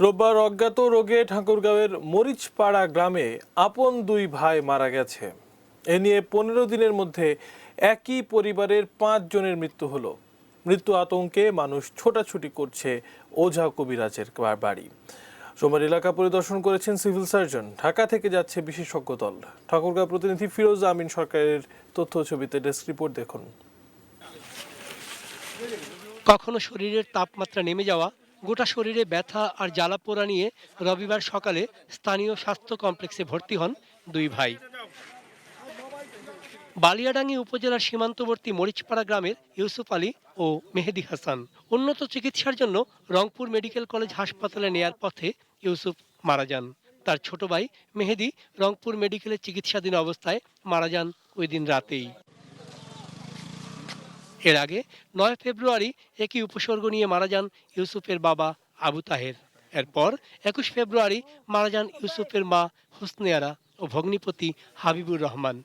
রোববার অজ্ঞাত রোগে ঠাকুরগাঁওয়ের মরিচপাড়া গ্রামে আপন দুই ভাই মারা গেছে। এ নিয়ে ১৫ দিনের মধ্যে একই পরিবারের ৫ জনের মৃত্যু হলো। মৃত্যু আতঙ্কে মানুষ ছোটাছুটি করছে ওঝা কবিরাজের বাড়ি। সোমবার এলাকা পরিদর্শন করেছেন সিভিল সার্জন। ঢাকা থেকে যাচ্ছে বিশেষজ্ঞ দল। ঠাকুরগাঁও প্রতিনিধি ফিরোজ আমিন সরকারের তথ্য ছবিতে ডেস্ক রিপোর্ট দেখুন। কখনো শরীরের তাপমাত্রা নেমে যাওয়া, গোটা শরীরে ব্যথা আর জ্বালাপোড়া নিয়ে রবিবার সকালে স্থানীয় স্বাস্থ্য কমপ্লেক্সে ভর্তি হন দুই ভাই। বালিয়াডাঙ্গি উপজেলার সীমান্তবর্তী মরিচপাড়া গ্রামের ইউসুফ আলী ও মেহেদি হাসান। উন্নত চিকিৎসার জন্য রংপুর মেডিকেল কলেজ হাসপাতালে নেয়ার পথে ইউসুফ মারা যান। তার ছোট ভাই মেহেদি রংপুর মেডিকেলে চিকিৎসাধীন অবস্থায় মারা যান ওই দিন রাতেই। এর আগে ৯ ফেব্রুয়ারি একই উপসর্গ নিয়ে মারা যান ইউসুফের বাবা আবু তাহের। এরপর ২১ ফেব্রুয়ারি মারা যান ইউসুফের মা হুসনে আরা ও ভগ্নিপতি হাবিবুর রহমান।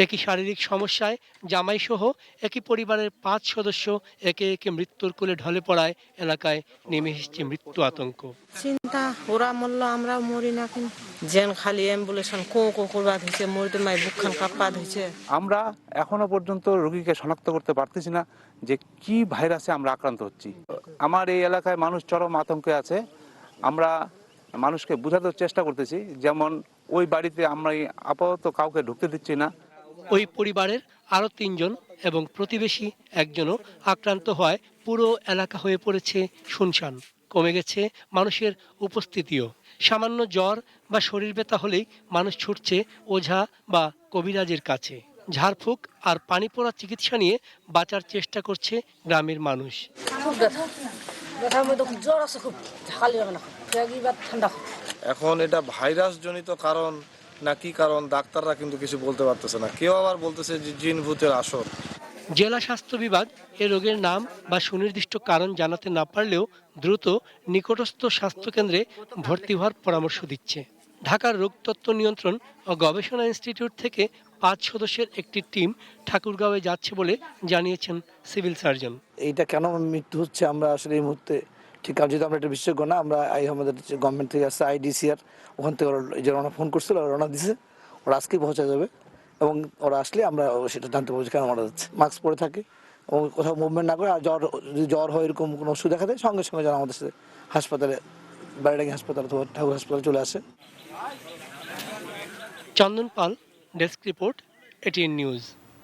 একই শারীরিক সমস্যায় জামাইসহ একই পরিবারের ৫ সদস্য একে একে মৃত্যুর কোলে ঢলে পড়ায় এলাকায় নেমে এসেছে মৃত্যু আতঙ্ক। চিন্তা, ওরা মরল আমরাও মরি না, কিন্তু জেন খালি অ্যাম্বুলেশন কো কো করবাদ হয়েছে, মরতে মাই বুকখান কাঁপাদ হয়েছে। আমরা এখনো পর্যন্ত রোগীকে শনাক্ত করতে পারতেছি না যে কি ভাইরাসে আমরা আক্রান্ত হচ্ছি। আমার এই এলাকায় মানুষ চরম আতঙ্কে আছে। আমরা মানুষকে বোঝানোর চেষ্টা করতেছি, যেমন ওই বাড়িতে আমরা আপাতত কাউকে ঢুকতে দিচ্ছি না। ওই পরিবারের আরও ৩ জন এবং প্রতিবেশী একজনও আক্রান্ত হওয়ায় পুরো এলাকা হয়ে পড়েছে শুনশান। কমে গেছে মানুষের উপস্থিতিও। সামান্য জ্বর বা শরীর ব্যথা হলেই মানুষ ছুটছে ওঝা বা কবিরাজের কাছে। ঝাড়ফুঁক আর পানি পড়া চিকিৎসা নিয়ে বাঁচার চেষ্টা করছে গ্রামের মানুষ। এখন এটা ভাইরাস জনিত কারণ না কি কারণ, ডাক্তাররা কিন্তু কিছু বলতে পারতেছে না। কেউ আবার বলতেছে যে জিন ভূতের আসর। জেলা স্বাস্থ্য বিভাগ এ রোগের নাম বা সুনির্দিষ্ট কারণ জানাতে না পারলেও দ্রুত নিকটস্থ স্বাস্থ্যকেন্দ্রে ভর্তি হওয়ার পরামর্শ দিচ্ছে। ঢাকার রোগতত্ত্ব নিয়ন্ত্রণ ও গবেষণা ইনস্টিটিউট থেকে ৫ সদস্যের একটি টিম ঠাকুরগাঁওয়ে যাচ্ছে বলে জানিয়েছেন সিভিল সার্জন। এইটা কেন মৃত্যু হচ্ছে আমরা আসলে এই মুহূর্তে ঠিক, যেহেতু আমরা একটা বিশেষজ্ঞ না, আমরা আমাদের গভর্নমেন্ট থেকে আসছে আইডিসিআর, ওখান থেকে ওরা ফোন করছিল, রওনা দিছে, ওরা আজকেই পৌঁছা যাবে এবং ওরা আসলে আমরা সেটা জানতে পারবো কেন মারা যাচ্ছে। মাস্ক পরে থাকে এবং কোথাও মুভমেন্ট না করে, আর যদি জ্বর হয় এরকম কোনো ওষুধ দেখা দেয় সঙ্গে সঙ্গে যেন আমাদের সাথে হাসপাতালে, বাড়িডাঙ্গি হাসপাতাল অথবা ঠাকুর হাসপাতালে চলে আসে। চন্দন পাল, ডেস্ক রিপোর্ট, এটিএন নিউজ।